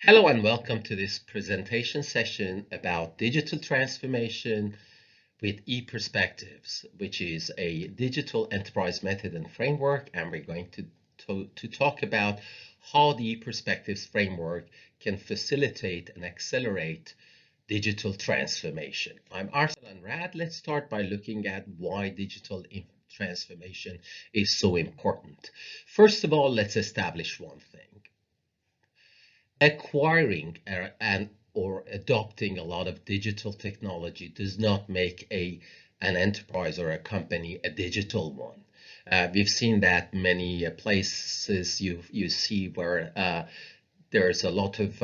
Hello and welcome to this presentation session about digital transformation with ePerspectives, which is a digital enterprise method and framework. And we're going to talk about how the ePerspectives framework can facilitate and accelerate digital transformation. I'm Arsalan Rad. Let's start by looking at why digital transformation is so important. First of all, let's establish one thing. Acquiring or adopting a lot of digital technology does not make an enterprise or a company a digital one. We've seen that many places you see where there's a lot of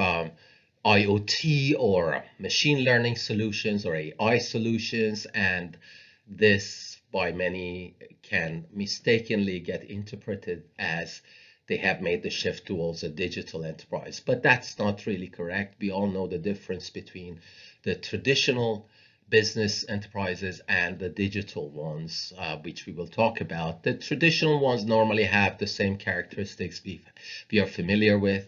IoT or machine learning solutions or AI solutions, and this by many can mistakenly get interpreted as they have made the shift towards a digital enterprise. But that's not really correct. We all know the difference between the traditional business enterprises and the digital ones, which we will talk about. The traditional ones normally have the same characteristics we are familiar with.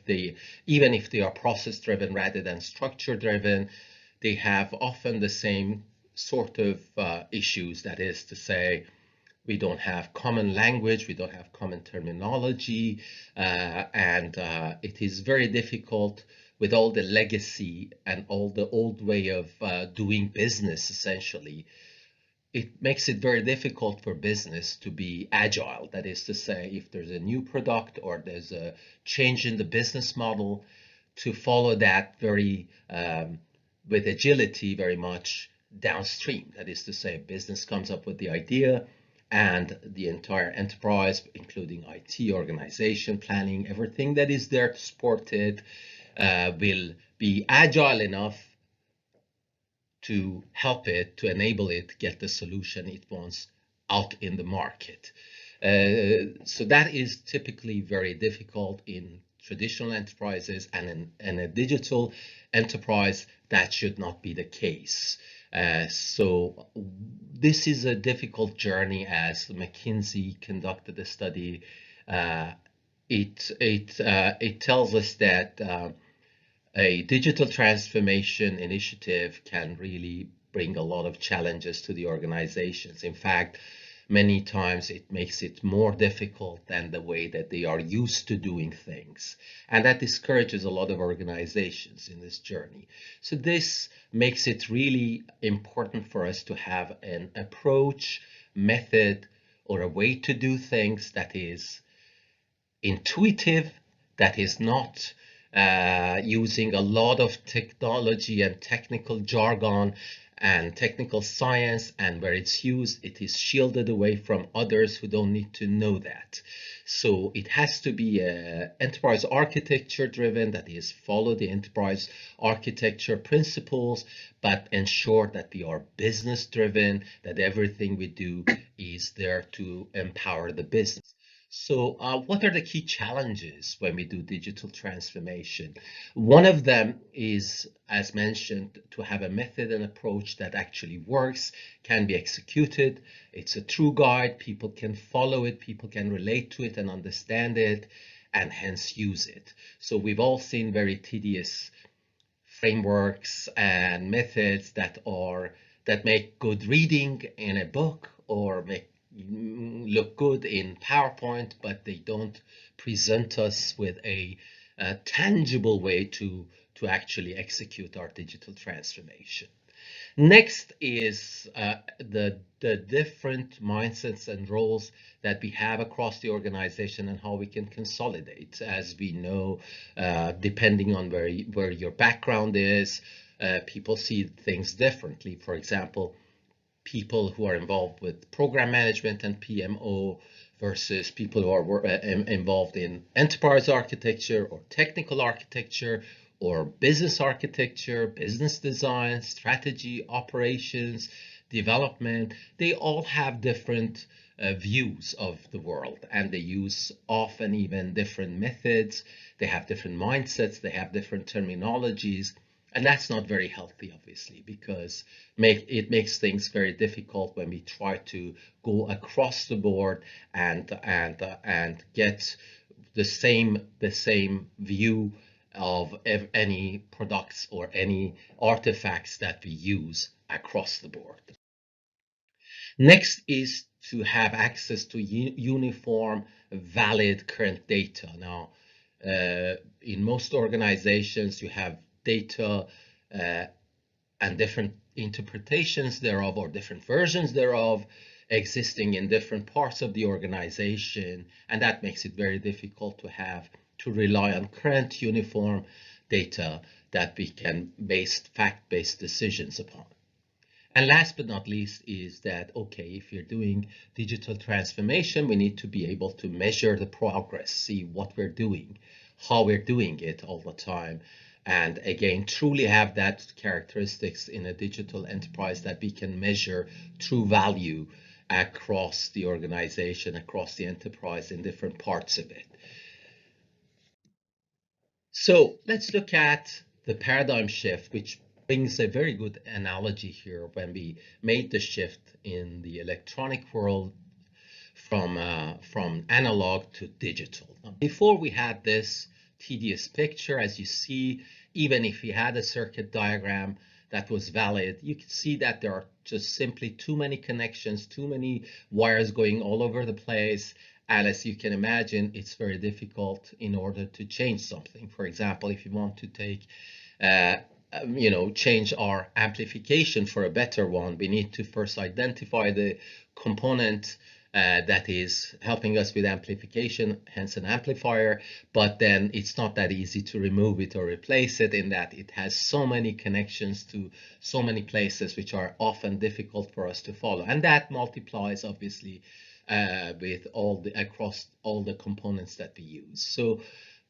Even if they are process-driven rather than structure-driven, they have often the same sort of issues. That is to say, we don't have common language, we don't have common terminology, and it is very difficult with all the legacy and all the old way of doing business, essentially. It makes it very difficult for business to be agile. That is to say, if there's a new product or there's a change in the business model, to follow that very with agility very much downstream. That is to say, business comes up with the idea, and the entire enterprise, including IT, organization, planning, everything that is there to support it, will be agile enough to help it, to enable it get the solution it wants out in the market. So that is typically very difficult in traditional enterprises, and in a digital enterprise, that should not be the case. So this is a difficult journey. As McKinsey conducted a study, it tells us that a digital transformation initiative can really bring a lot of challenges to the organizations. In fact, many times it makes it more difficult than the way that they are used to doing things. And that discourages a lot of organizations in this journey. So this makes it really important for us to have an approach, method, or a way to do things that is intuitive, that is not using a lot of technology and technical jargon and technical science, and where it's used, it is shielded away from others who don't need to know that. So it has to be enterprise architecture driven, that is, follow the enterprise architecture principles, but ensure that we are business driven, that everything we do is there to empower the business. So what are the key challenges when we do digital transformation? One of them is, as mentioned, to have a method and approach that actually works, can be executed. It's a true guide. People can follow it. People can relate to it and understand it, and hence use it. So we've all seen very tedious frameworks and methods that make good reading in a book or look good in PowerPoint, but they don't present us with a tangible way to actually execute our digital transformation. Next is the different mindsets and roles that we have across the organization and how we can consolidate. As we know, depending on where your background is, people see things differently. For example, people who are involved with program management and PMO versus people who are involved in enterprise architecture or technical architecture or business architecture, business design, strategy, operations, development. They all have different views of the world, and they use often even different methods. They have different mindsets, they have different terminologies. And that's not very healthy, obviously, because it makes things very difficult when we try to go across the board and get the same view of any products or any artifacts that we use across the board. Next is to have access to uniform, valid current data. Now, in most organizations, you have data and different interpretations thereof or different versions thereof existing in different parts of the organization, and that makes it very difficult to rely on current uniform data that we can base fact-based decisions upon. And last but not least is that, okay, if you're doing digital transformation, we need to be able to measure the progress, see what we're doing, how we're doing it all the time. And again, truly have that characteristics in a digital enterprise that we can measure true value across the organization, across the enterprise in different parts of it. So let's look at the paradigm shift, which brings a very good analogy here when we made the shift in the electronic world from analog to digital. Now, before we had this tedious picture, as you see, even if we had a circuit diagram that was valid, you can see that there are just simply too many connections, too many wires going all over the place. And as you can imagine, it's very difficult in order to change something. For example, if you want to take change our amplification for a better one, we need to first identify the component that is helping us with amplification, hence an amplifier, but then it's not that easy to remove it or replace it, in that it has so many connections to so many places which are often difficult for us to follow. And that multiplies obviously with across all the components that we use. So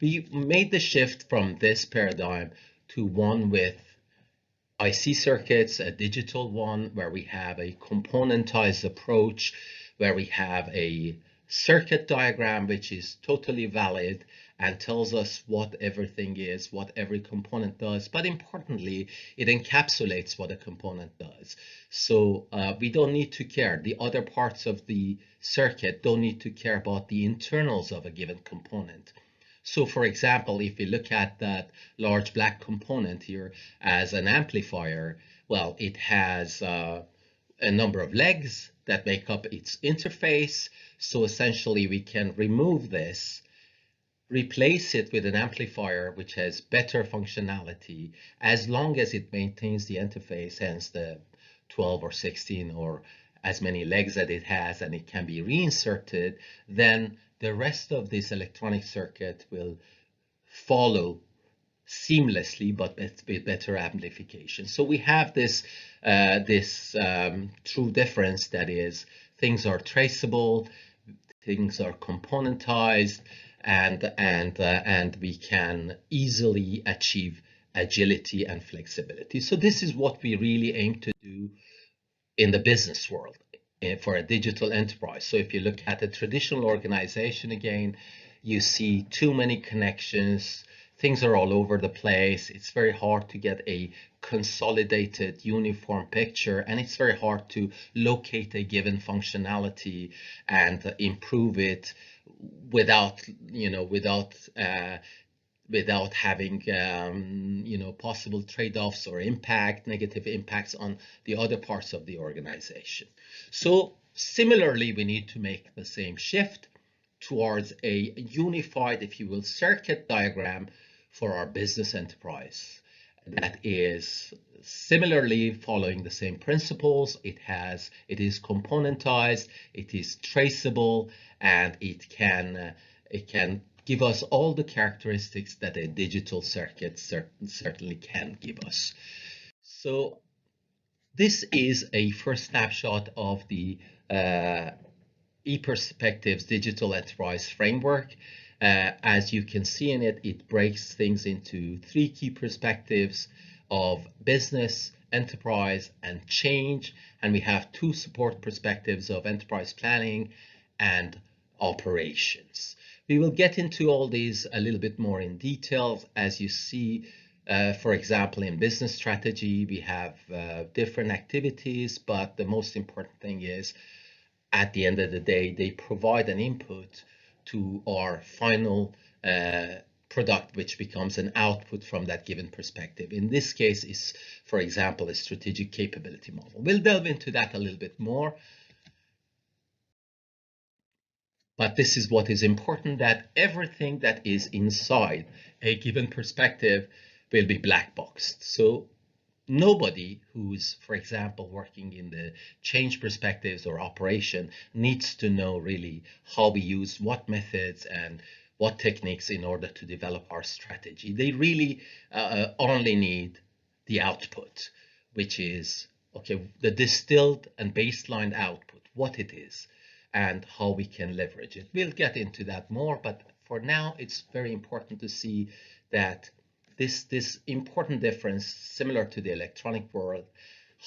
we made the shift from this paradigm to one with IC circuits, a digital one where we have a componentized approach, where we have a circuit diagram which is totally valid and tells us what everything is, what every component does, but importantly, it encapsulates what a component does. So we don't need to care. The other parts of the circuit don't need to care about the internals of a given component. So for example, if we look at that large black component here as an amplifier, well, it has a number of legs that make up its interface. So essentially we can remove this, replace it with an amplifier which has better functionality as long as it maintains the interface, hence the 12 or 16 or as many legs that it has, and it can be reinserted. Then the rest of this electronic circuit will follow seamlessly, but with better amplification. So we have this true difference, that is, things are traceable, things are componentized, and we can easily achieve agility and flexibility. So this is what we really aim to do in the business world for a digital enterprise. So if you look at a traditional organization, again, you see too many connections, things are all over the place. It's very hard to get a consolidated uniform picture, and it's very hard to locate a given functionality and improve it without having possible trade-offs or negative impacts on the other parts of the organization. So similarly, we need to make the same shift towards a unified, if you will, circuit diagram for our business enterprise that is similarly following the same principles. It is componentized, it is traceable, and it can give us all the characteristics that a digital circuit certainly can give us. So this is a first snapshot of the ePerspectives digital enterprise framework. As you can see in it, it breaks things into 3 key perspectives of business, enterprise, and change. And we have 2 support perspectives of enterprise planning and operations. We will get into all these a little bit more in detail. As you see, for example, in business strategy, we have different activities, but the most important thing is, at the end of the day, they provide an input to our final product which becomes an output from that given perspective. In this case is, for example, a strategic capability model. We'll delve into that a little bit more. But this is what is important, that everything that is inside a given perspective will be black boxed. So nobody who's, for example, working in the change perspectives or operation needs to know really how we use what methods and what techniques in order to develop our strategy. They really only need the output, which is, okay, the distilled and baseline output, what it is, and how we can leverage it. We'll get into that more, but for now, it's very important to see that this important difference, similar to the electronic world,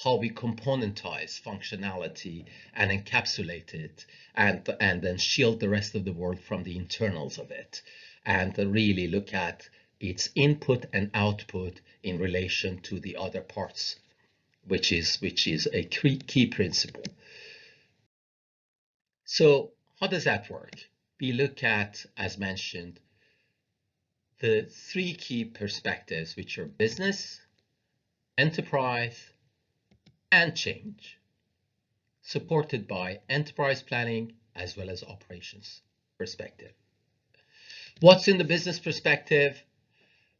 how we componentize functionality and encapsulate it, and then shield the rest of the world from the internals of it, and really look at its input and output in relation to the other parts, which is a key principle. So how does that work? We look at, as mentioned, the three key perspectives, which are business, enterprise, and change, supported by enterprise planning as well as operations perspective. What's in the business perspective?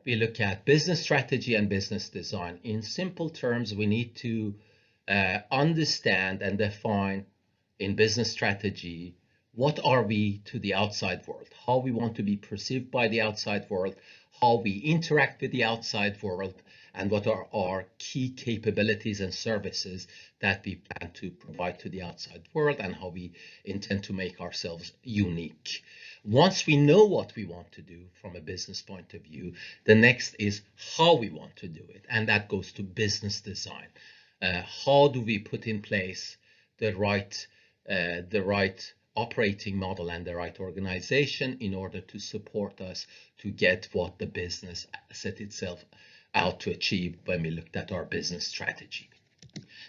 We look at business strategy and business design. In simple terms, we need to understand and define in business strategy, what are we to the outside world, how we want to be perceived by the outside world, how we interact with the outside world, and what are our key capabilities and services that we plan to provide to the outside world, and how we intend to make ourselves unique. Once we know what we want to do from a business point of view, the next is how we want to do it, and that goes to business design. How do we put in place the right operating model and the right organization in order to support us to get what the business set itself out to achieve when we looked at our business strategy.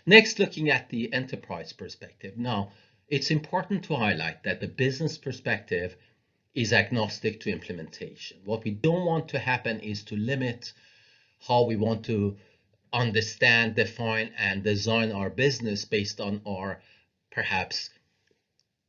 Next, looking at the enterprise perspective. Now, it's important to highlight that the business perspective is agnostic to implementation. What we don't want to happen is to limit how we want to understand, define, and design our business based on our perhaps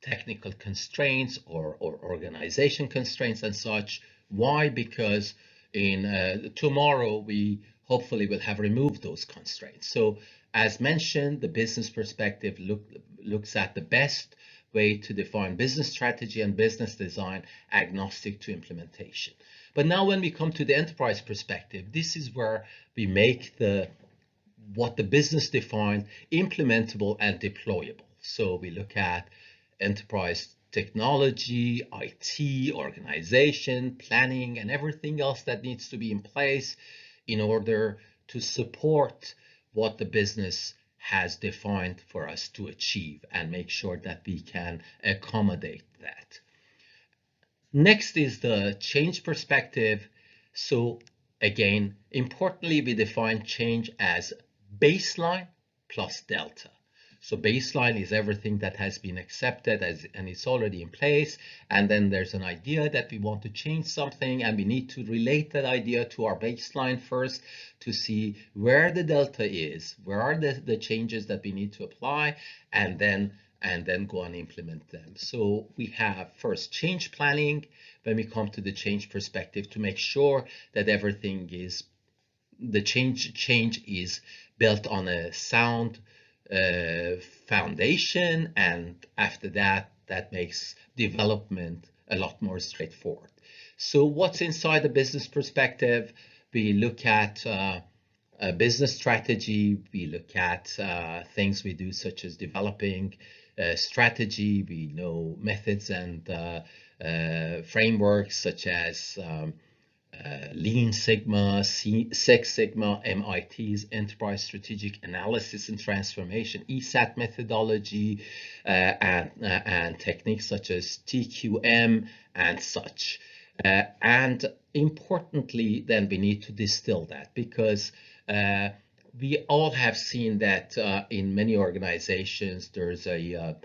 technical constraints or organization constraints and such. Why? Because in tomorrow we hopefully will have removed those constraints. So as mentioned, the business perspective looks at the best way to define business strategy and business design, agnostic to implementation. But now when we come to the enterprise perspective, this is where we make what the business defined implementable and deployable. So we look at enterprise technology, IT, organization, planning, and everything else that needs to be in place in order to support what the business has defined for us to achieve and make sure that we can accommodate that. Next is the change perspective. So again, importantly, we define change as baseline plus delta. So baseline is everything that has been accepted and it's already in place. And then there's an idea that we want to change something, and we need to relate that idea to our baseline first to see where the delta is, where are the changes that we need to apply, and then go and implement them. So we have first change planning when we come to the change perspective to make sure that everything is, the change is built on a sound foundation, and after that makes development a lot more straightforward. So what's inside the business perspective? We look at a business strategy, we look at things we do such as developing strategy, we know methods and frameworks such as Lean Sigma, Six Sigma, MIT's Enterprise Strategic Analysis and Transformation, ESAT methodology, and techniques such as TQM and such. And importantly, then we need to distill that, because we all have seen that in many organizations, there's a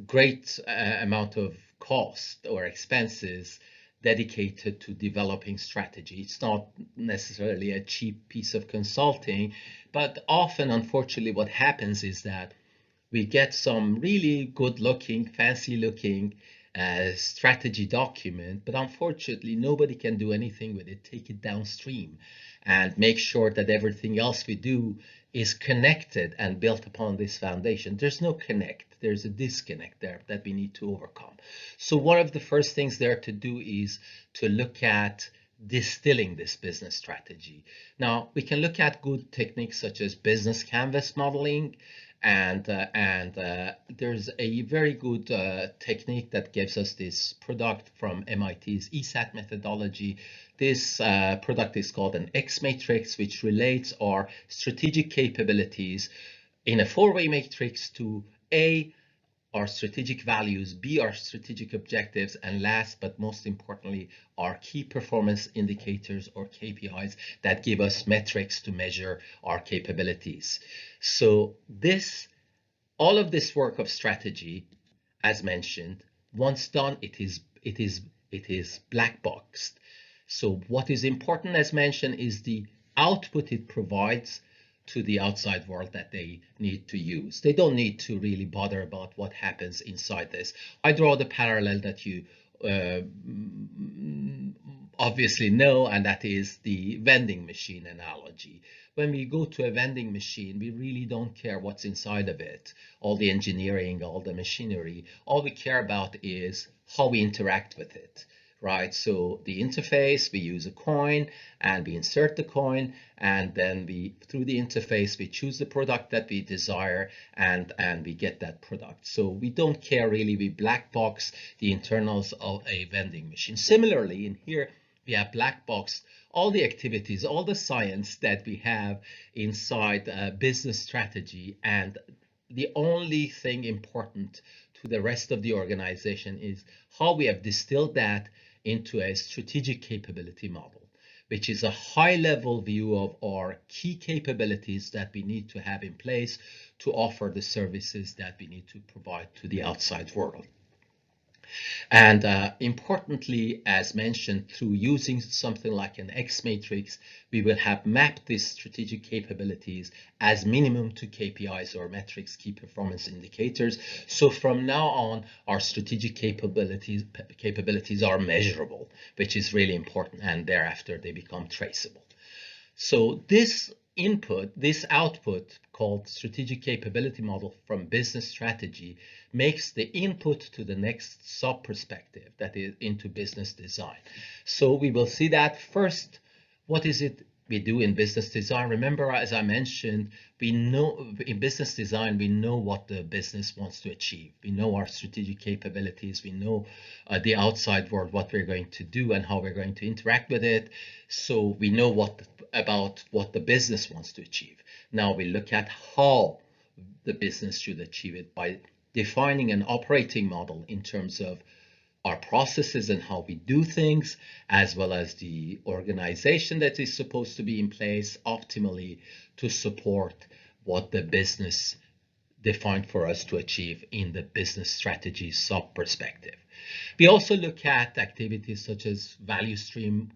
great amount of cost or expenses dedicated to developing strategy. It's not necessarily a cheap piece of consulting, but often, unfortunately, what happens is that we get some really good looking, fancy looking strategy document, but unfortunately nobody can do anything with it. Take it downstream and make sure that everything else we do is connected and built upon this foundation. There's no connect. There's a disconnect there that we need to overcome. So one of the first things there to do is to look at distilling this business strategy. Now, we can look at good techniques such as business canvas modeling, and there's a very good technique that gives us this product from MIT's ESAT methodology. This product is called an X matrix, which relates our strategic capabilities in a four-way matrix to A, our strategic values, B, our strategic objectives, and last but most importantly, our key performance indicators or KPIs that give us metrics to measure our capabilities. So all of this work of strategy, as mentioned, once done, it is black boxed. So what is important, as mentioned, is the output it provides to the outside world that they need to use. They don't need to really bother about what happens inside this. I draw the parallel that you obviously know, and that is the vending machine analogy. When we go to a vending machine, we really don't care what's inside of it, all the engineering, all the machinery. All we care about is how we interact with it. Right, so the interface, we use a coin and we insert the coin, and then through the interface, we choose the product that we desire, and we get that product. So we don't care really, we black box the internals of a vending machine. Similarly, in here, we have black boxed all the activities, all the science that we have inside business strategy, and the only thing important to the rest of the organization is how we have distilled that into a strategic capability model, which is a high-level view of our key capabilities that we need to have in place to offer the services that we need to provide to the outside world. And importantly, as mentioned, through using something like an X matrix, we will have mapped these strategic capabilities as minimum to KPIs or metrics, key performance indicators. So from now on, our strategic capabilities are measurable, which is really important, and thereafter they become traceable. So this output called strategic capability model from business strategy makes the input to the next sub-perspective, that is into business design. So we will see that first, what is it we do in business design? Remember, as I mentioned, we know in business design, we know what the business wants to achieve. We know our strategic capabilities. We know the outside world, what we're going to do and how we're going to interact with it. So we know about what the business wants to achieve. Now we look at how the business should achieve it by defining an operating model in terms of our processes and how we do things, as well as the organization that is supposed to be in place optimally to support what the business defined for us to achieve in the business strategy sub-perspective. We also look at activities such as value stream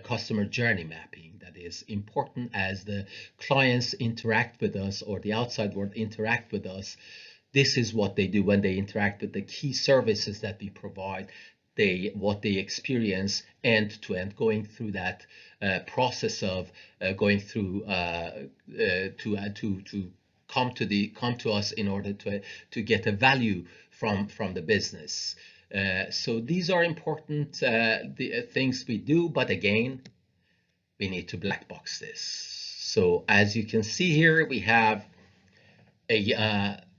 customer journey mapping. That is important as the clients interact with us or the outside world interact with us. This is what they do when they interact with the key services that we provide, what they experience end to end, going through that process of going through to come to us in order to get a value from the business. So these are important things we do, but again, we need to black box this. So as you can see here, we have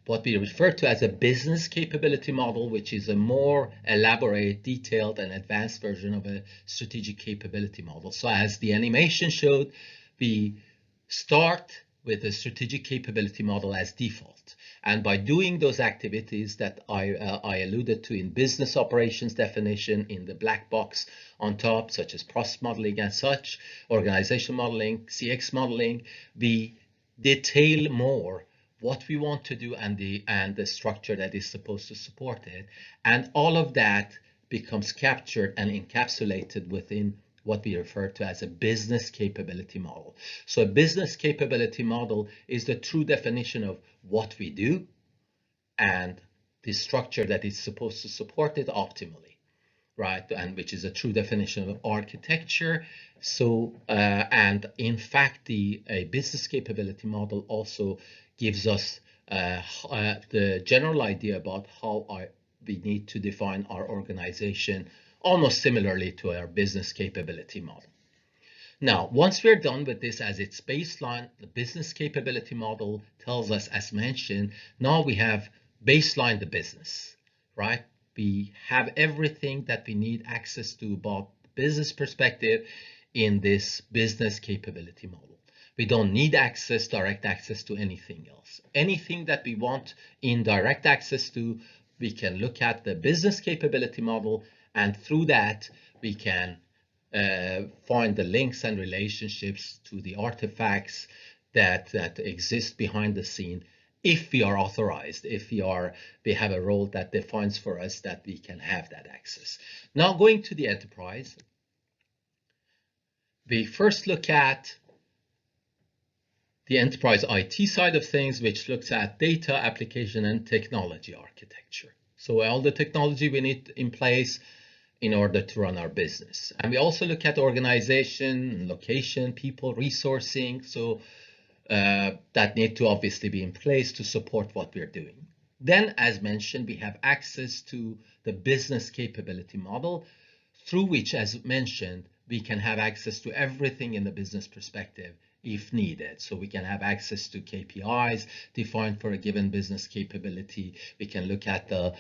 what we refer to as a business capability model, which is a more elaborate, detailed, and advanced version of a strategic capability model. So as the animation showed, we start with a strategic capability model as default. And by doing those activities that I alluded to in business operations definition in the black box on top, such as process modeling and such, organization modeling, CX modeling, we detail more what we want to do and the structure that is supposed to support it. And all of that becomes captured and encapsulated within what we refer to as a business capability model. So a business capability model is the true definition of what we do and the structure that is supposed to support it optimally, right? And which is a true definition of architecture. So, and in fact, a business capability model also gives us the general idea about how we need to define our organization, almost similarly to our business capability model. Now, once we're done with this as its baseline, the business capability model tells us, as mentioned, now we have baseline the business, right? We have everything that we need access to about business perspective in this business capability model. We don't need direct access to anything else. Anything that we want in direct access to, we can look at the business capability model, and through that, we can find the links and relationships to the artifacts that exist behind the scene if we are authorized, if we have a role that defines for us that we can have that access. Now going to the enterprise, we first look at the enterprise IT side of things, which looks at data, application, and technology architecture. So all the technology we need in place in order to run our business. And we also look at organization, location, people, resourcing, so that need to obviously be in place to support what we're doing. Then, as mentioned, we have access to the business capability model, through which, as mentioned, we can have access to everything in the business perspective if needed. So we can have access to KPIs defined for a given business capability. We can look at the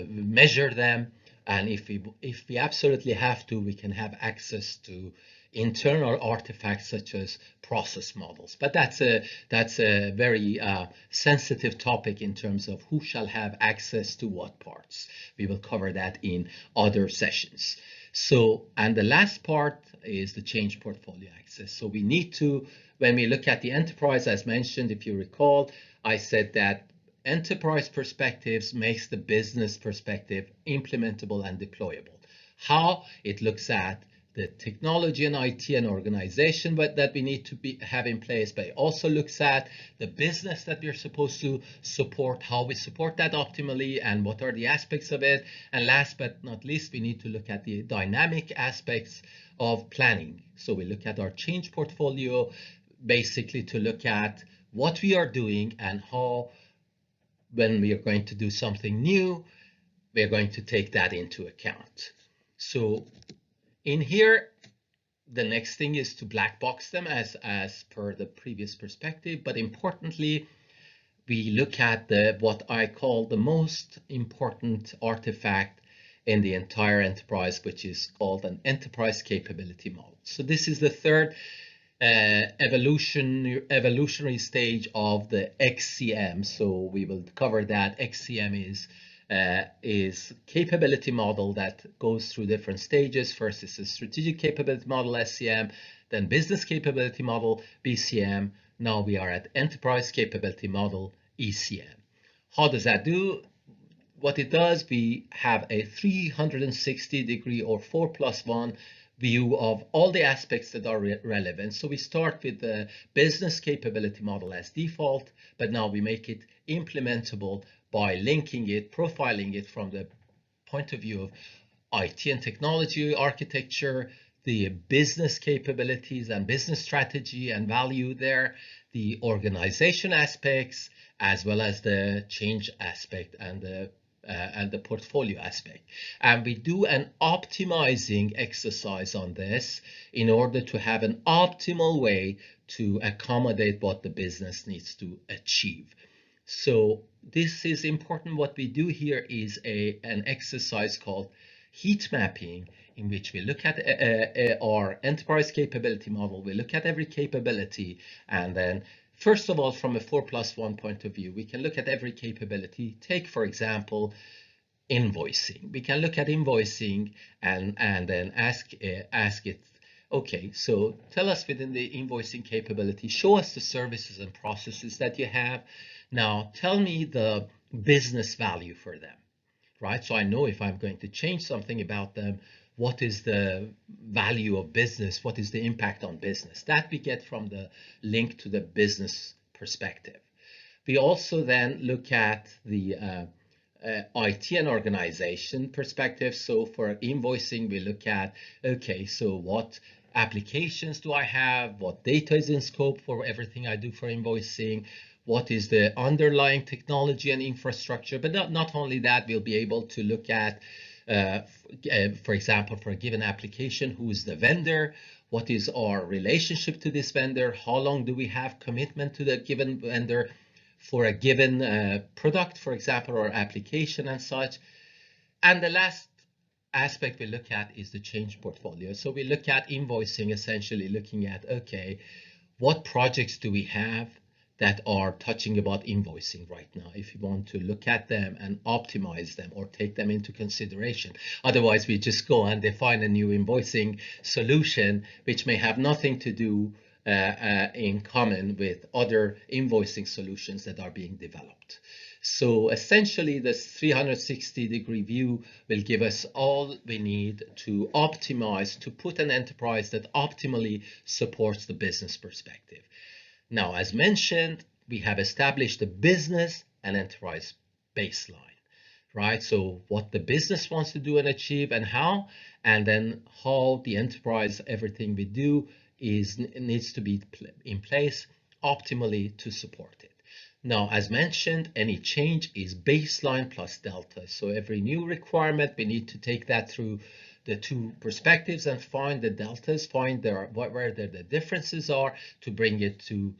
measure them. And if we absolutely have to, we can have access to internal artifacts such as process models. But that's a very sensitive topic in terms of who shall have access to what parts. We will cover that in other sessions. So, and the last part is the change portfolio access. So we need to, when we look at the enterprise, as mentioned, if you recall, I said that enterprise perspectives makes the business perspective implementable and deployable. How? It looks at the technology and IT and organization that we need to have in place, but it also looks at the business that we're supposed to support, how we support that optimally, and what are the aspects of it. And last but not least, we need to look at the dynamic aspects of planning. So we look at our change portfolio, basically to look at what we are doing and how, when we are going to do something new, we are going to take that into account. So in here, the next thing is to black box them as per the previous perspective, but importantly, we look at what I call the most important artifact in the entire enterprise, which is called an enterprise capability model. So this is the third evolutionary stage of the XCM. So we will cover that. XCM is capability model that goes through different stages. First is a strategic capability model, SCM, then business capability model, BCM. Now we are at enterprise capability model, ECM. How does that do? What it does, we have a 360-degree or 4+1 view of all the aspects that are relevant. So we start with the business capability model as default, but now we make it implementable by linking it, profiling it from the point of view of IT and technology architecture, the business capabilities and business strategy and value there, the organization aspects, as well as the change aspect and the portfolio aspect. And we do an optimizing exercise on this in order to have an optimal way to accommodate what the business needs to achieve. So this is important. What we do here is an exercise called heat mapping, in which we look at our enterprise capability model. We look at every capability, and then first of all, from a 4+1 point of view, we can look at every capability. Take, for example, invoicing. We can look at invoicing and then ask it, okay, so tell us within the invoicing capability, show us the services and processes that you have. Now tell me the business value for them, right? So I know if I'm going to change something about them, what is the value of business? What is the impact on business? That we get from the link to the business perspective. We also then look at the IT and organization perspective. So for invoicing, we look at, okay, so what applications do I have? What data is in scope for everything I do for invoicing? What is the underlying technology and infrastructure? But not only that, we'll be able to look at, for example, for a given application, who is the vendor? What is our relationship to this vendor? How long do we have commitment to the given vendor for a given product, for example, or application and such? And the last aspect we look at is the change portfolio. So we look at invoicing, essentially looking at, okay, what projects do we have that are touching about invoicing right now, if you want to look at them and optimize them or take them into consideration. Otherwise, we just go and define a new invoicing solution, which may have nothing to do in common with other invoicing solutions that are being developed. So essentially, this 360-degree view will give us all we need to optimize, to put an enterprise that optimally supports the business perspective. Now, as mentioned, we have established a business and enterprise baseline, right? So what the business wants to do and achieve and how, and then how the enterprise, everything we do needs to be in place optimally to support it. Now, as mentioned, any change is baseline plus delta. So every new requirement, we need to take that through the two perspectives and find the deltas, find where the differences are to bring it to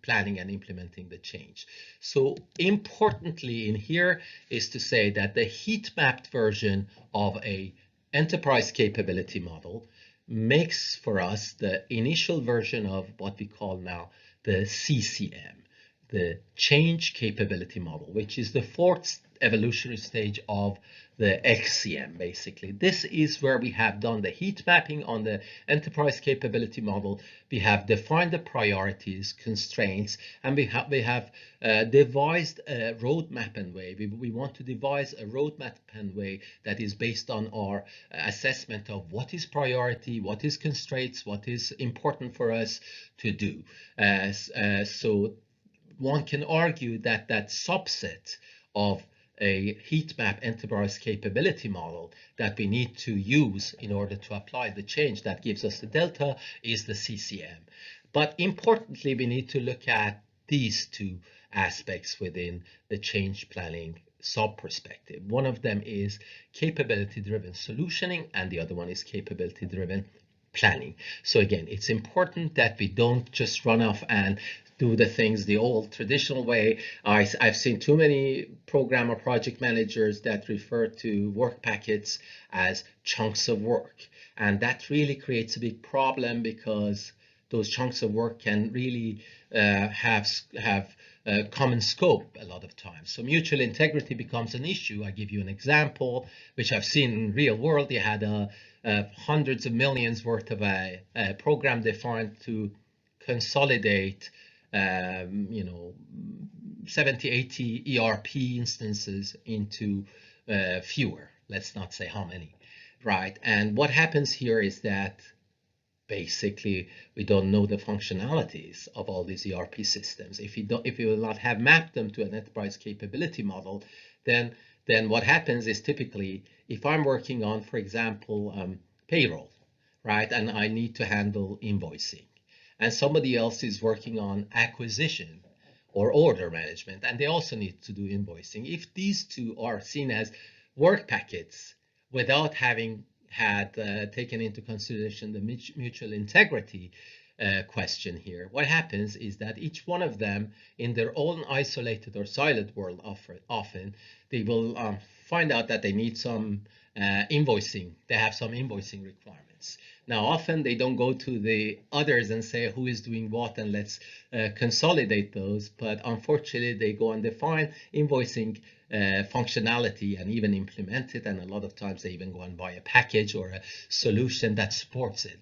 planning and implementing the change. So importantly in here is to say that the heat mapped version of a enterprise capability model makes for us the initial version of what we call now the CCM, the change capability model, which is the fourth evolutionary stage of the XCM, basically. This is where we have done the heat mapping on the enterprise capability model. We have defined the priorities, constraints, and we have devised a roadmap and way. We want to devise a roadmap and way that is based on our assessment of what is priority, what is constraints, what is important for us to do. So one can argue that that subset of a heat map enterprise capability model that we need to use in order to apply the change that gives us the delta is the CCM. But importantly, we need to look at these two aspects within the change planning sub-perspective. One of them is capability-driven solutioning, and the other one is capability-driven planning. So again, it's important that we don't just run off and do the things the old traditional way. I've seen too many program or project managers that refer to work packets as chunks of work. And that really creates a big problem because those chunks of work can really have common scope a lot of times. So mutual integrity becomes an issue. I give you an example, which I've seen in real world. You had hundreds of millions worth of a program defined to consolidate 70, 80 ERP instances into fewer, let's not say how many, right? And what happens here is that basically we don't know the functionalities of all these ERP systems. If you will not have mapped them to an enterprise capability model, then what happens is typically if I'm working on, for example, payroll, right, and I need to handle invoicing, and somebody else is working on acquisition or order management, and they also need to do invoicing. If these two are seen as work packets without having had taken into consideration the mutual integrity question here, what happens is that each one of them in their own isolated or siloed world often they will find out that they need some invoicing. They have some invoicing requirements. Now, often they don't go to the others and say who is doing what and let's consolidate those. But unfortunately, they go and define invoicing functionality and even implement it. And a lot of times they even go and buy a package or a solution that supports it.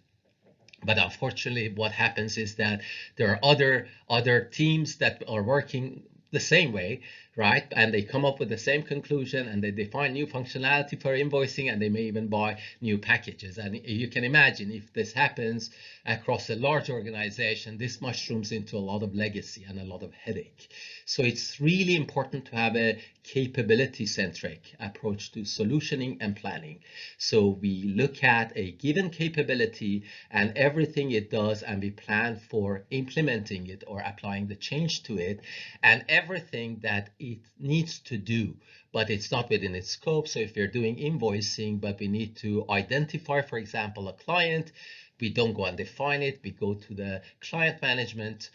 But unfortunately, what happens is that there are other teams that are working the same way, right? And they come up with the same conclusion, and they define new functionality for invoicing, and they may even buy new packages. And you can imagine if this happens across a large organization, this mushrooms into a lot of legacy and a lot of headache. So it's really important to have a capability-centric approach to solutioning and planning. So we look at a given capability and everything it does, and we plan for implementing it or applying the change to it, and everything that it needs to do, but it's not within its scope. So if we're doing invoicing, but we need to identify, for example, a client, we don't go and define it. We go to the client management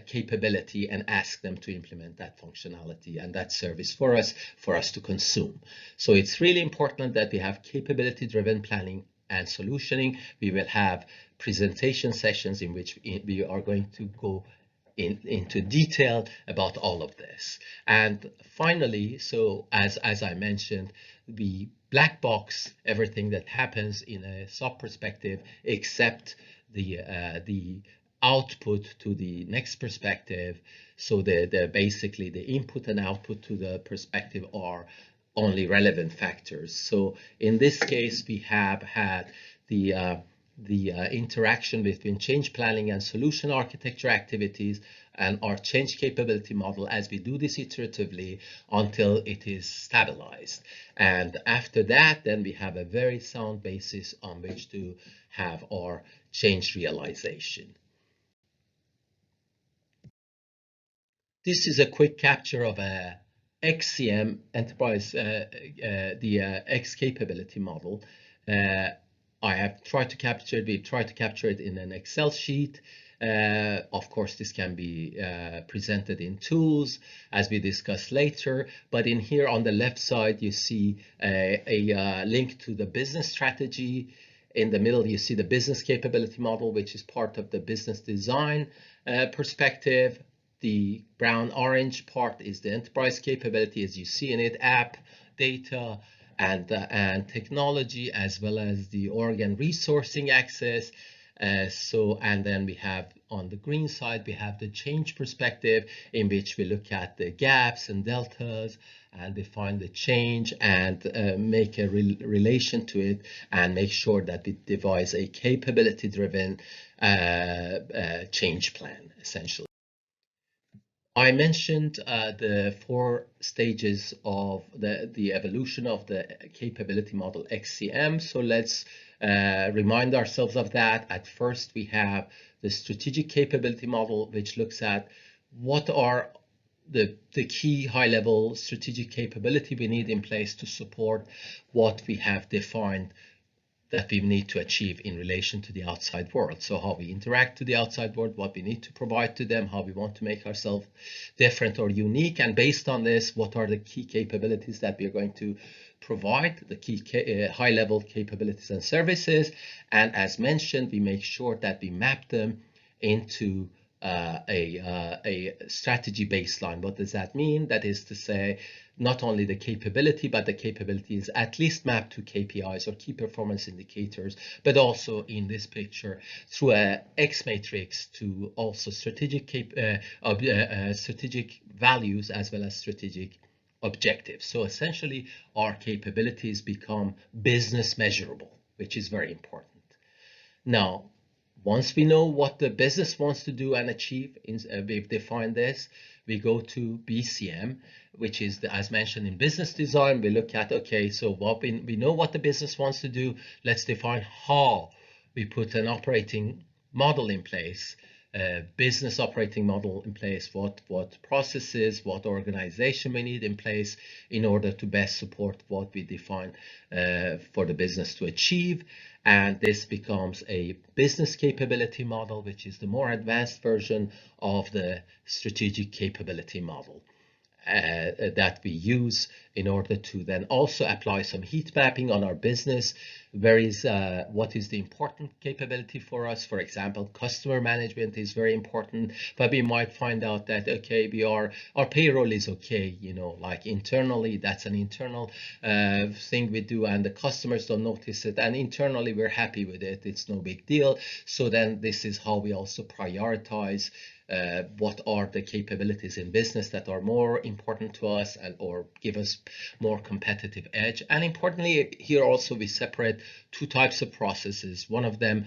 capability and ask them to implement that functionality and that service for us to consume. So it's really important that we have capability-driven planning and solutioning. We will have presentation sessions in which we are going to go into detail about all of this. And finally, so as I mentioned, we black box everything that happens in a sub perspective except the output to the next perspective. So basically the input and output to the perspective are only relevant factors. So in this case, we have had the interaction between change planning and solution architecture activities and our change capability model as we do this iteratively until it is stabilized. And after that, then we have a very sound basis on which to have our change realization. This is a quick capture of a XCM enterprise, the X capability model. I have tried to capture it. We tried to capture it in an Excel sheet. Of course, this can be presented in tools as we discuss later. But in here on the left side, you see a link to the business strategy. In the middle, you see the business capability model, which is part of the business design perspective. The brown-orange part is the enterprise capability, as you see in it, app, data, and technology, as well as the org and resourcing access. And then we have on the green side, we have the change perspective, in which we look at the gaps and deltas and define the change and make a relation to it and make sure that we devise a capability-driven change plan, essentially. I mentioned the 4 stages of the evolution of the capability model XCM. So let's remind ourselves of that. At first, we have the strategic capability model, which looks at what are the key high-level strategic capability we need in place to support what we have defined that we need to achieve in relation to the outside world. So how we interact to the outside world, what we need to provide to them, how we want to make ourselves different or unique. And based on this, what are the key capabilities that we are going to provide, the key high-level capabilities and services. And as mentioned, we make sure that we map them into a strategy baseline. What does that mean? That is to say, not only the capability, but the capability is at least mapped to KPIs or key performance indicators, but also in this picture through a X matrix to also strategic values as well as strategic objectives. So essentially, our capabilities become business measurable, which is very important. Now, once we know what the business wants to do and achieve, we've defined this, we go to BCM, which is, as mentioned in business design, we look at, okay, so what we know what the business wants to do, let's define how we put an operating model in place, business operating model in place, what processes, what organization we need in place in order to best support what we define for the business to achieve. And this becomes a business capability model, which is the more advanced version of the strategic capability model that we use in order to then also apply some heat mapping on our business what is the important capability for us. For example, customer management is very important, but we might find out that, okay, our payroll is okay, like internally, that's an internal thing we do, and the customers don't notice it, and internally we're happy with it, it's no big deal. So then this is how we also prioritize what are the capabilities in business that are more important to us or give us more competitive edge. And importantly, here also we separate two types of processes. One of them,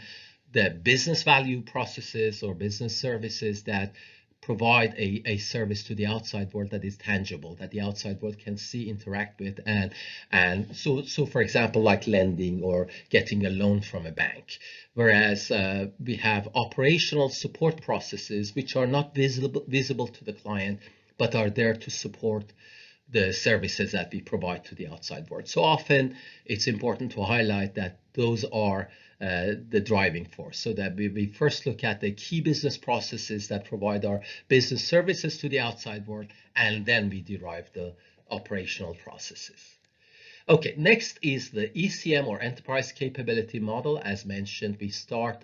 the business value processes or business services that provide a service to the outside world that is tangible, that the outside world can see, interact with, and so for example, like lending or getting a loan from a bank. Whereas we have operational support processes which are not visible to the client, but are there to support the services that we provide to the outside world. So often it's important to highlight that those are the driving force, so that we first look at the key business processes that provide our business services to the outside world, and then we derive the operational processes. Okay, next is the ECM or enterprise capability model. As mentioned,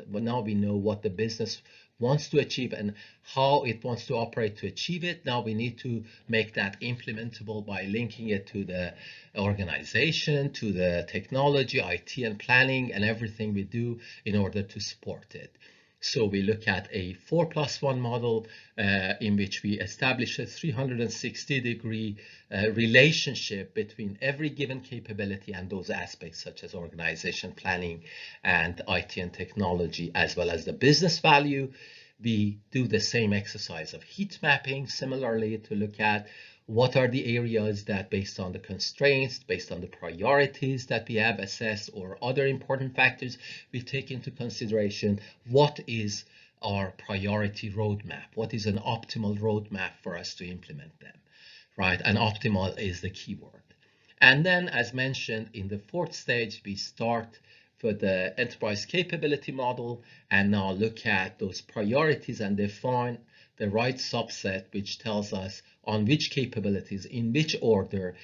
now we know what the business wants to achieve and how it wants to operate to achieve it. Now we need to make that implementable by linking it to the organization, to the technology, IT and planning, and everything we do in order to support it. So we look at a 4+1 model in which we establish a 360-degree relationship between every given capability and those aspects such as organization, planning, and IT and technology, as well as the business value. We do the same exercise of heat mapping, similarly, to look at what are the areas that, based on the constraints, based on the priorities that we have assessed or other important factors we take into consideration, what is our priority roadmap? What is an optimal roadmap for us to implement them, right? And optimal is the key word. And then, as mentioned, in the fourth stage, we start for the enterprise capability model and now look at those priorities and define the right subset, which tells us on which capabilities, in which order,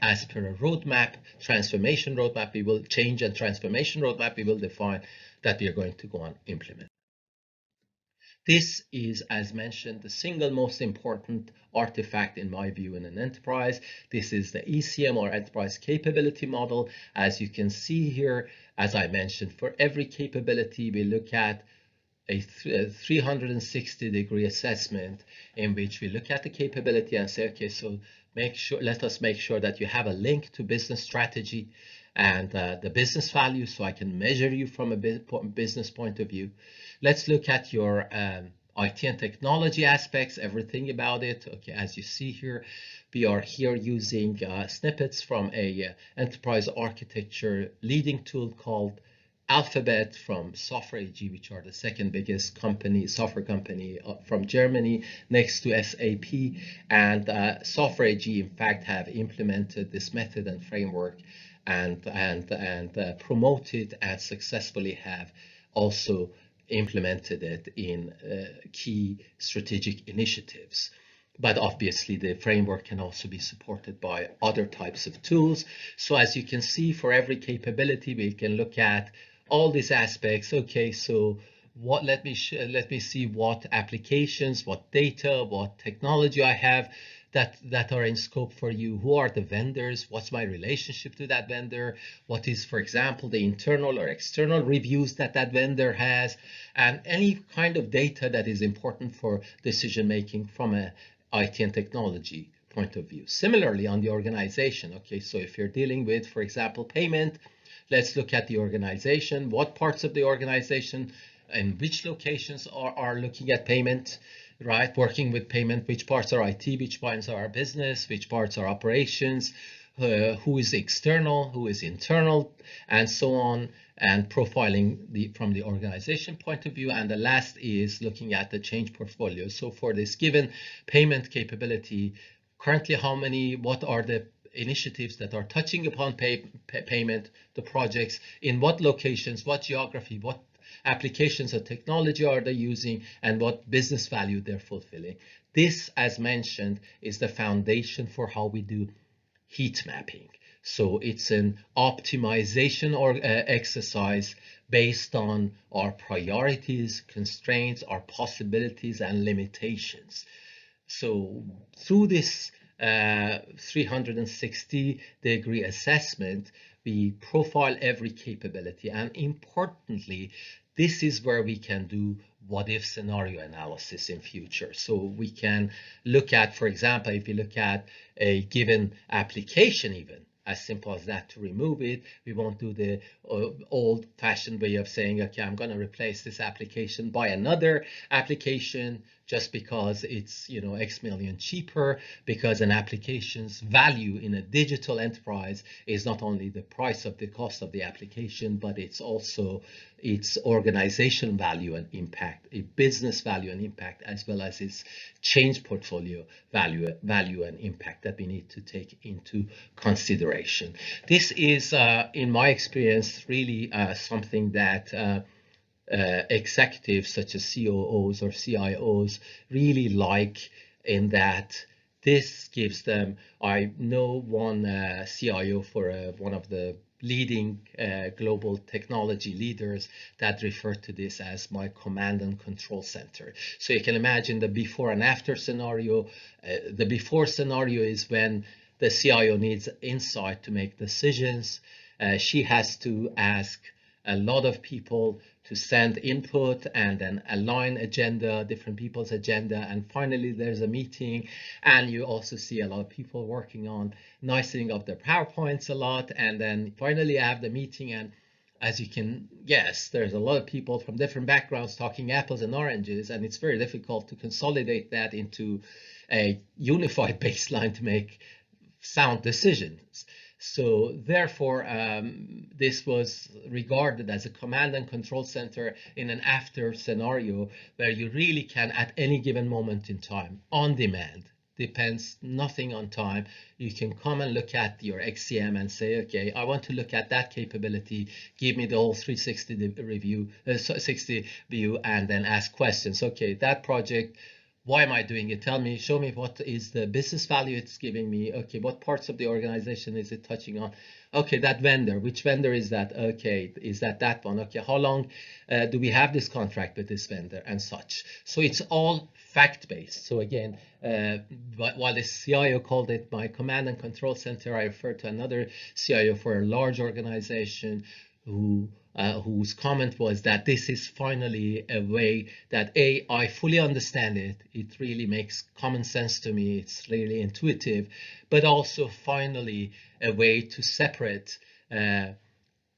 as per a roadmap, transformation roadmap, we will change, and transformation roadmap we will define that we are going to go and implement. This is, as mentioned, the single most important artifact in my view in an enterprise. This is the ECM or enterprise capability model. As you can see here, as I mentioned, for every capability we look at a 360-degree assessment in which we look at the capability and say, okay, so let us make sure that you have a link to business strategy and the business value, so I can measure you from a business point of view. Let's look at your IT and technology aspects, everything about it. Okay, as you see here, we are here using snippets from a enterprise architecture leading tool called Alphabet from Software AG, which are the second biggest software company from Germany, next to SAP. And Software AG, in fact, have implemented this method and framework and promoted and successfully have also implemented it in key strategic initiatives. But obviously the framework can also be supported by other types of tools. So as you can see, for every capability, we can look at all these aspects. Okay, so let me see what applications, what data, what technology I have that are in scope for you. Who are the vendors? What's my relationship to that vendor? What is, for example, the internal or external reviews that vendor has, and any kind of data that is important for decision making from a IT and technology point of view. Similarly, on the organization, okay, so if you're dealing with, for example, payment, let's look at the organization. What parts of the organization and which locations are looking at payment, right? Working with payment, which parts are IT, which parts are business, which parts are operations, who is external, who is internal, and so on, and profiling from the organization point of view. And the last is looking at the change portfolio. So for this given payment capability, currently what are the initiatives that are touching upon payment, the projects, in what locations, what geography, what applications or technology are they using, and what business value they're fulfilling. This, as mentioned, is the foundation for how we do heat mapping. So it's an optimization or exercise based on our priorities, constraints, our possibilities, and limitations. So through this 360-degree assessment, we profile every capability, and importantly, this is where we can do what-if scenario analysis in future. So we can look at, for example, if you look at a given application, even as simple as that, to remove it, we won't do the old-fashioned way of saying, okay, I'm going to replace this application by another application just because it's, you know, X million cheaper, because an application's value in a digital enterprise is not only the price of the cost of the application, but it's also its organization value and impact, a business value and impact, as well as its change portfolio value and impact that we need to take into consideration. This is, in my experience, really something that executives such as COOs or CIOs really like, in that this gives them, I know one CIO for one of the leading global technology leaders that refer to this as my command and control center. So you can imagine the before and after scenario. The before scenario is when the CIO needs insight to make decisions. She has to ask a lot of people to send input and then align agenda, different people's agenda, and finally there's a meeting, and you also see a lot of people working on nicing up their PowerPoints a lot, and then finally you have the meeting, and as you can guess, there's a lot of people from different backgrounds talking apples and oranges, and it's very difficult to consolidate that into a unified baseline to make sound decisions. So therefore, this was regarded as a command and control center in an after scenario where you really can, at any given moment in time, on demand, depends nothing on time, you can come and look at your XCM and say, okay, I want to look at that capability, give me the whole 360 review, 60 view, and then ask questions. Okay, that project, why am I doing it? Tell me, show me what is the business value it's giving me. Okay, what parts of the organization is it touching on? Okay, that vendor, which vendor is that? Okay, is that one? Okay, how long do we have this contract with this vendor and such? So it's all fact-based. So again, while the CIO called it my command and control center, I refer to another CIO for a large organization whose comment was that this is finally a way that I fully understand it. It really makes common sense to me. It's really intuitive, but also finally a way to separate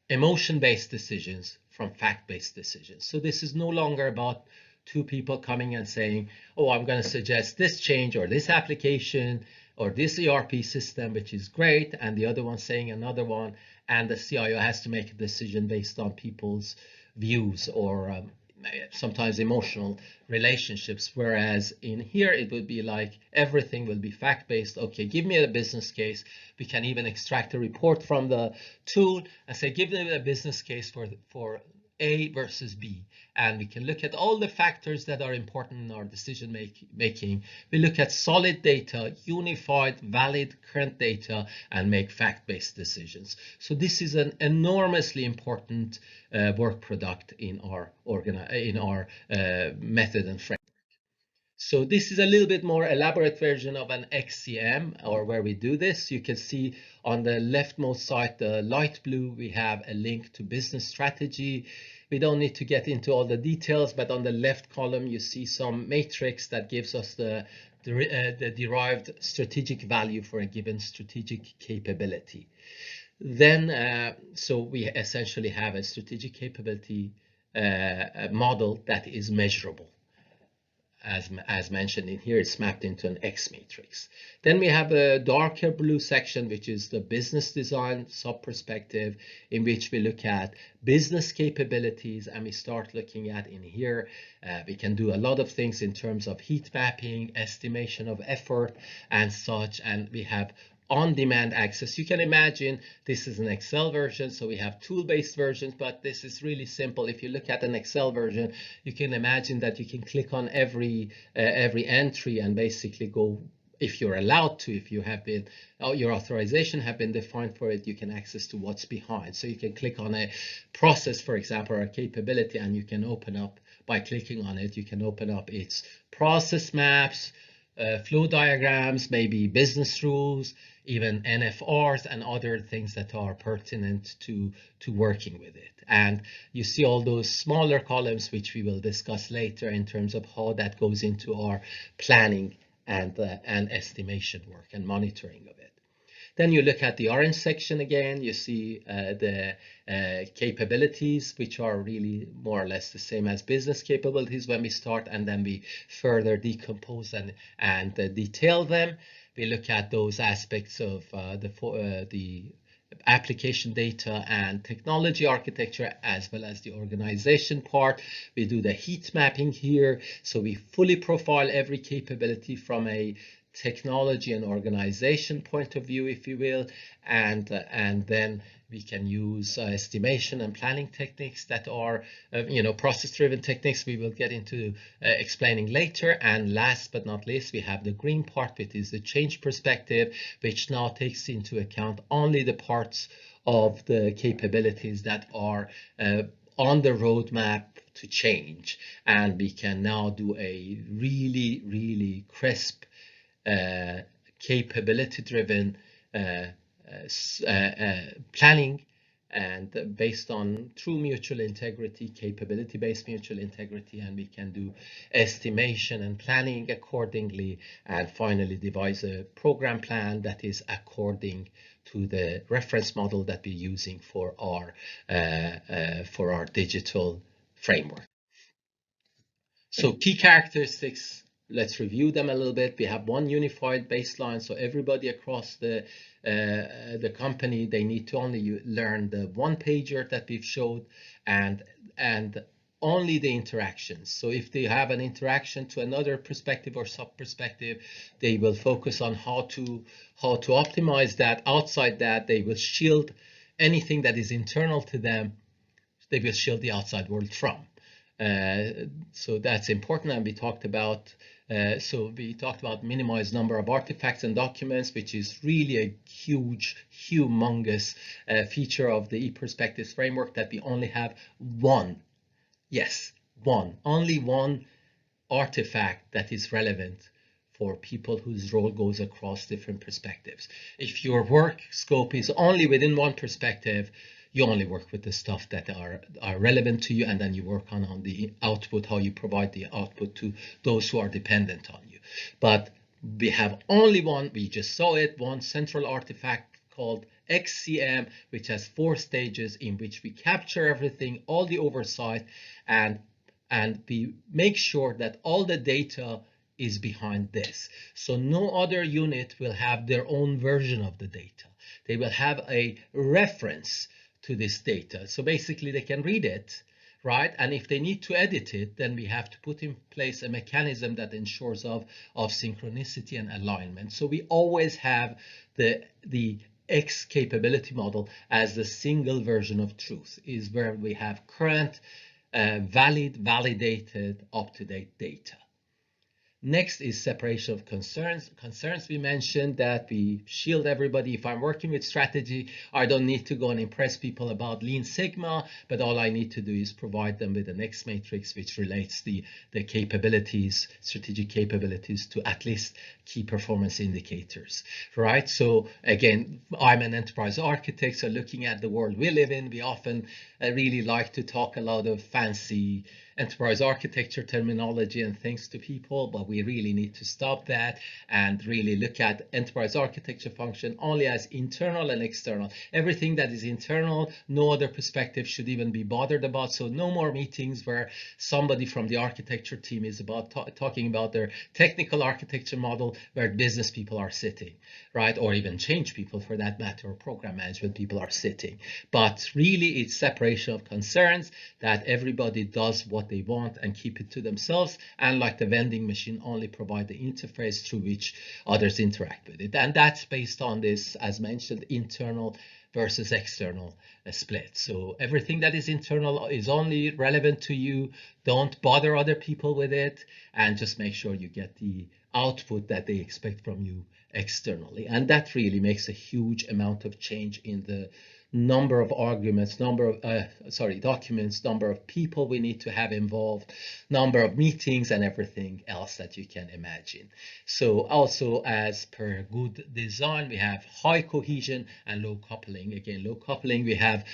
emotion-based decisions from fact-based decisions. So this is no longer about two people coming and saying, oh, I'm going to suggest this change or this application or this ERP system, which is great, and the other one saying another one, and the CIO has to make a decision based on people's views or sometimes emotional relationships. Whereas in here, it would be like everything will be fact-based. Okay, give me a business case. We can even extract a report from the tool and say, give me a business case for A versus B, and we can look at all the factors that are important in our decision making. We look at solid data, unified, valid, current data, and make fact-based decisions. So this is an enormously important work product in our method and framework. So this is a little bit more elaborate version of an XCM, or where we do this. You can see on the leftmost side, the light blue, we have a link to business strategy. We don't need to get into all the details, but on the left column, you see some matrix that gives us the derived strategic value for a given strategic capability. Then, so we essentially have a strategic capability model that is measurable. As mentioned in here, it's mapped into an X matrix. Then we have a darker blue section, which is the business design sub-perspective, in which we look at business capabilities, and we start looking at in here, we can do a lot of things in terms of heat mapping, estimation of effort, and such, and we have on-demand access. You can imagine this is an Excel version, so we have tool-based versions, but this is really simple. If you look at an Excel version, you can imagine that you can click on every entry and basically go if you're allowed to, if you have been, your authorization have been defined for it, you can access to what's behind. So you can click on a process, for example, or a capability, and you can open up, by clicking on it, you can open up its process maps, flow diagrams, maybe business rules, even NFRs and other things that are pertinent to working with it. And you see all those smaller columns, which we will discuss later in terms of how that goes into our planning and estimation work and monitoring of it. Then you look at the orange section again, you see the capabilities, which are really more or less the same as business capabilities when we start, and then we further decompose and detail them. We look at those aspects of the application data and technology architecture, as well as the organization part. We do the heat mapping here, so we fully profile every capability from a technology and organization point of view, if you will, and then we can use estimation and planning techniques that are, process-driven techniques we will get into explaining later. And last but not least, we have the green part, which is the change perspective, which now takes into account only the parts of the capabilities that are on the roadmap to change, and we can now do a really, really crisp capability-driven planning, and based on true mutual integrity, capability-based mutual integrity, and we can do estimation and planning accordingly, and finally devise a program plan that is according to the reference model that we're using for our digital framework. So key characteristics, let's review them a little bit. We have one unified baseline, so everybody across the company, they need to only learn the one pager that we've showed, and only the interactions. So if they have an interaction to another perspective or sub-perspective, they will focus on how to optimize that. Outside that, they will shield anything that is internal to them. They will shield the outside world from. So that's important, and we talked about minimized number of artifacts and documents, which is really a humongous feature of the ePerspectives framework, that we only have only one artifact that is relevant for people whose role goes across different perspectives. If your work scope is only within one perspective, you only work with the stuff that are relevant to you, and then you work on the output, how you provide the output to those who are dependent on you. But we have only one, we just saw it, one central artifact called XCM, which has 4 stages in which we capture everything, all the oversight, and we make sure that all the data is behind this. So no other unit will have their own version of the data. They will have a reference to this data. So basically they can read it, right? And if they need to edit it, then we have to put in place a mechanism that ensures of synchronicity and alignment. So we always have the X capability model as the single version of truth, is where we have current, valid, validated, up-to-date data. Next is separation of concerns. Concerns, we mentioned that we shield everybody. If I'm working with strategy, I don't need to go and impress people about Lean Sigma, but all I need to do is provide them with an X matrix, which relates the capabilities, strategic capabilities, to at least key performance indicators, right? So again, I'm an enterprise architect, so looking at the world we live in, we often really like to talk a lot of fancy enterprise architecture terminology and things to people, but we really need to stop that and really look at enterprise architecture function only as internal and external. Everything that is internal, no other perspective should even be bothered about. So no more meetings where somebody from the architecture team is about talking about their technical architecture model where business people are sitting, right? Or even change people for that matter, or program management people are sitting. But really it's separation of concerns, that everybody does what they want and keep it to themselves, and like the vending machine, only provide the interface through which others interact with it. And that's based on this, as mentioned, internal versus external split. So everything that is internal is only relevant to you. Don't bother other people with it, and just make sure you get the output that they expect from you externally. And that really makes a huge amount of change in the number of arguments, documents, number of people we need to have involved, number of meetings, and everything else that you can imagine. So also, as per good design, we have high cohesion and low coupling. Again, low coupling, we have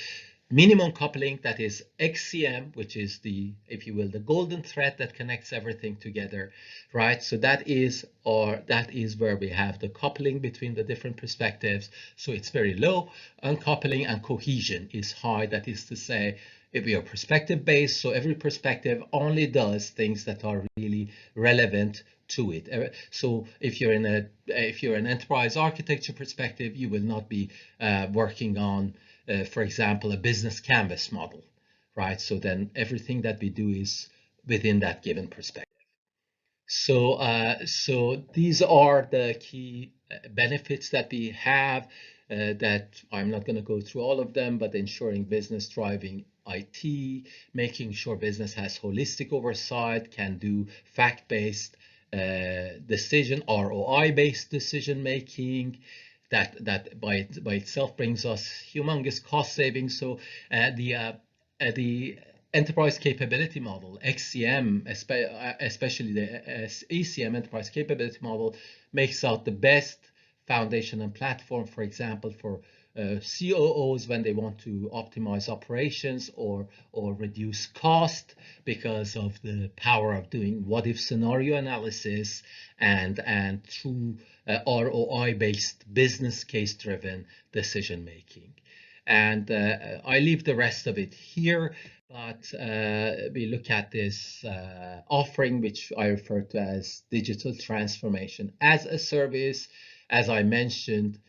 minimum coupling, that is XCM, which is the, if you will, the golden thread that connects everything together, right? So that is where we have the coupling between the different perspectives. So it's very low. Uncoupling and cohesion is high. That is to say, if we are perspective based, so every perspective only does things that are really relevant to it. So if you're an enterprise architecture perspective, you will not be working on for example, a business canvas model, right? So then everything that we do is within that given perspective. So, so these are the key benefits that we have that I'm not going to go through all of them, but ensuring business driving IT, making sure business has holistic oversight, can do fact-based decision, ROI-based decision making, that by itself brings us humongous cost savings. So the enterprise capability model, XCM, especially the ECM enterprise capability model, makes out the best foundation and platform, for example, for COOs when they want to optimize operations or reduce cost because of the power of doing what if scenario analysis and through ROI-based business case-driven decision making. And I leave the rest of it here, but we look at this offering, which I refer to as digital transformation as a service. As I mentioned,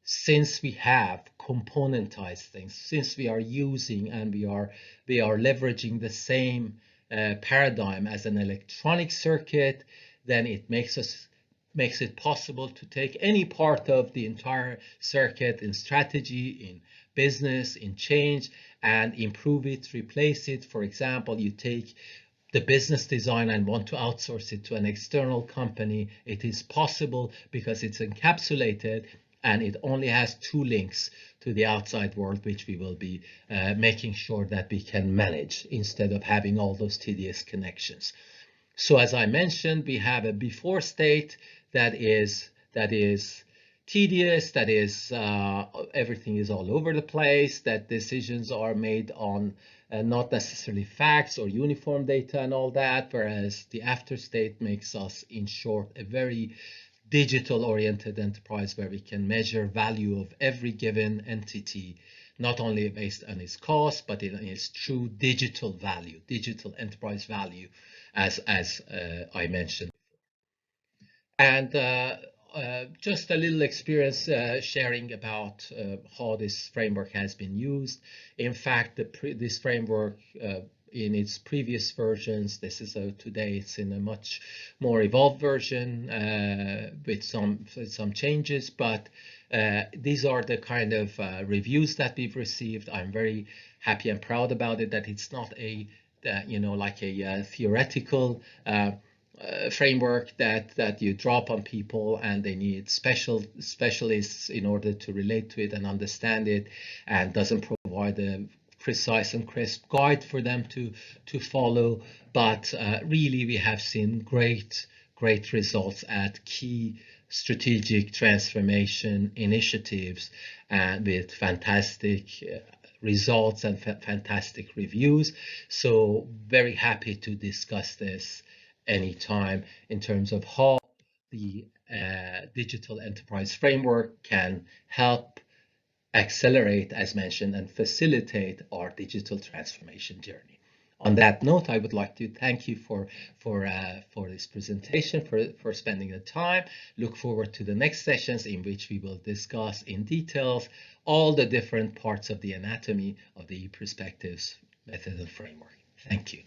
since we have componentized things, since we are using and we are leveraging the same paradigm as an electronic circuit, then it makes it possible to take any part of the entire circuit in strategy, in business, in change, and improve it, replace it. For example, you take the business design and want to outsource it to an external company. It is possible because it's encapsulated and it only has two links to the outside world, which we will be making sure that we can manage instead of having all those tedious connections. So as I mentioned, we have a before state that is tedious, that is everything is all over the place, that decisions are made on not necessarily facts or uniform data and all that, whereas the after state makes us, in short, a very digital oriented enterprise where we can measure value of every given entity, not only based on its cost, but in its true digital value, digital enterprise value, as I mentioned. And just a little experience sharing about how this framework has been used. In fact, this framework in its previous versions, this is today it's in a much more evolved version with some changes, but these are the kind of reviews that we've received. I'm very happy and proud about it, that it's not like a theoretical framework that you drop on people and they need specialists in order to relate to it and understand it, and doesn't provide a precise and crisp guide for them to follow. But really we have seen great results at key strategic transformation initiatives and with fantastic results and fantastic reviews. So very happy to discuss this anytime in terms of how the digital enterprise framework can help accelerate, as mentioned, and facilitate our digital transformation journey. On that note, I would like to thank you for this presentation, for spending the time. Look forward to the next sessions in which we will discuss in details all the different parts of the anatomy of the ePerspectives method and framework. Thank you.